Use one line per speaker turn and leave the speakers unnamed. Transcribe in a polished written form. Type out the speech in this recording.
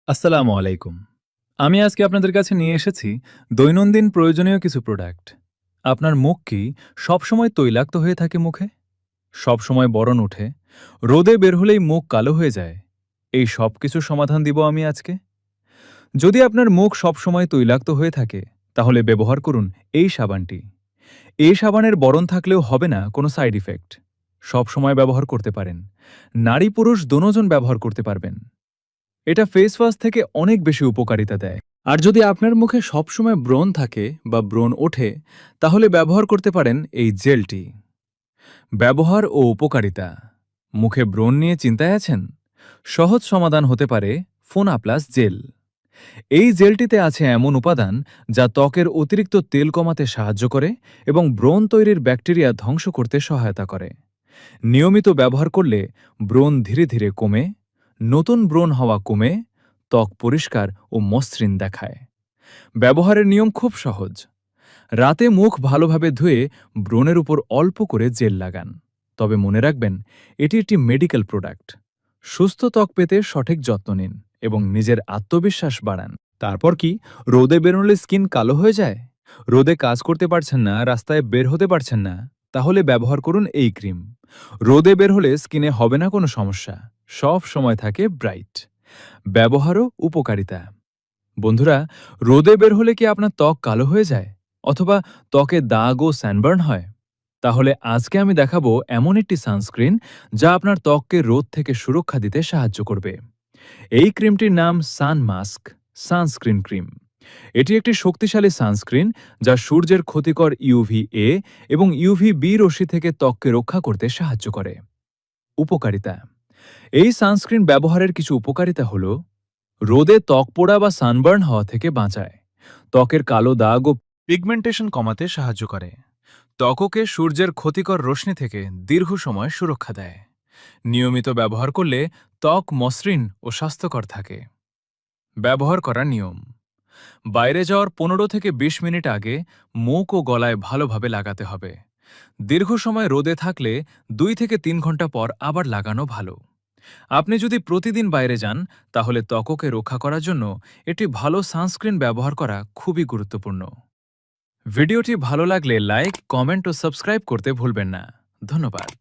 আসসালামু আলাইকুম। আমি আজকে আপনাদের কাছে নিয়ে এসেছি দৈনন্দিন প্রয়োজনীয় কিছু প্রোডাক্ট। আপনার মুখ কি সবসময় তৈলাক্ত হয়ে থাকে মুখে? সবসময় বরণ ওঠে? রোদে বের হলেই মুখ কালো হয়ে যায়? এই সব কিছুর সমাধান দিব আমি আজকে। যদি আপনার মুখ সবসময় তৈলাক্ত হয়ে থাকে, তাহলে ব্যবহার করুন এই সাবানটি। এই সাবানের বরণ থাকলেও হবে না কোনো সাইড ইফেক্ট। সবসময় ব্যবহার করতে পারেন। নারী পুরুষ দোনোজন ব্যবহার করতে পারবেন। এটা ফেস ওয়াশ থেকে অনেক বেশি উপকারিতা দেয়। আর যদি আপনার মুখে সবসময় ব্রণ থাকে বা ব্রণ ওঠে, তাহলে ব্যবহার করতে পারেন এই জেলটি। ব্যবহার ও উপকারিতা। মুখে ব্রণ নিয়ে চিন্তায় আছেন? সহজ সমাধান হতে পারে ফোনা প্লাস জেল। এই জেলটিতে আছে এমন উপাদান যা ত্বকের অতিরিক্ত তেল কমাতে সাহায্য করে এবং ব্রণ তৈরির ব্যাকটেরিয়া ধ্বংস করতে সহায়তা করে। নিয়মিত ব্যবহার করলে ব্রণ ধীরে ধীরে কমে, নতুন ব্রণ হওয়া কমে, ত্বক পরিষ্কার ও মসৃণ দেখায়। ব্যবহারের নিয়ম খুব সহজ। রাতে মুখ ভালোভাবে ধুয়ে ব্রণের উপর অল্প করে জেল লাগান। তবে মনে রাখবেন, এটি একটি মেডিকেল প্রোডাক্ট। সুস্থ ত্বক পেতে সঠিক যত্ন নিন এবং নিজের আত্মবিশ্বাস বাড়ান। তারপর কি রোদে বেরোলে স্কিন কালো হয়ে যায়? রোদে কাজ করতে পারছেন না, রাস্তায় বের হতে পারছেন না? তাহলে ব্যবহার করুন এই ক্রিম। রোদে বের হলে স্কিনে হবে না কোনো সমস্যা, সব সময় থাকে ব্রাইট। ব্যবহারও উপকারিতা। বন্ধুরা, রোদে বের হলে কি আপনার ত্বক কালো হয়ে যায় অথবা ত্বকে দাগ ও স্যানবার্ন হয়? তাহলে আজকে আমি দেখাবো এমন একটি সানস্ক্রিন যা আপনার ত্বককে রোদ থেকে সুরক্ষা দিতে সাহায্য করবে। এই ক্রিমটির নাম সান মাস্ক সানস্ক্রিন ক্রিম। এটি একটি শক্তিশালী সানস্ক্রিন যা সূর্যের ক্ষতিকর ইউভি এ এবং ইউভি বি রশ্মি থেকে ত্বককে রক্ষা করতে সাহায্য করে। উপকারিতা। এই সানস্ক্রিন ব্যবহারের কিছু উপকারিতা হল: রোদে ত্বক পোড়া বা সানবার্ন হওয়া থেকে বাঁচায়, ত্বকের কালো দাগ ও পিগমেন্টেশন কমাতে সাহায্য করে, ত্বককে সূর্যের ক্ষতিকর রশ্মি থেকে দীর্ঘ সময় সুরক্ষা দেয়। নিয়মিত ব্যবহার করলে ত্বক মসৃণ ও স্বাস্থ্যকর থাকে। ব্যবহার করার নিয়ম: বাইরে যাওয়ার 15 থেকে 20 মিনিট আগে মুখ ও গলায় ভালোভাবে লাগাতে হবে। দীর্ঘ সময় রোদে থাকলে 2 থেকে 3 ঘন্টা পর আবার লাগানো ভালো। আপনি যদি প্রতিদিন বাইরে যান, তাহলে ত্বককে রক্ষা করার জন্য একটি ভালো সানস্ক্রিন ব্যবহার করা খুবই গুরুত্বপূর্ণ। ভিডিওটি ভালো লাগলে লাইক, কমেন্ট ও সাবস্ক্রাইব করতে ভুলবেন না। ধন্যবাদ।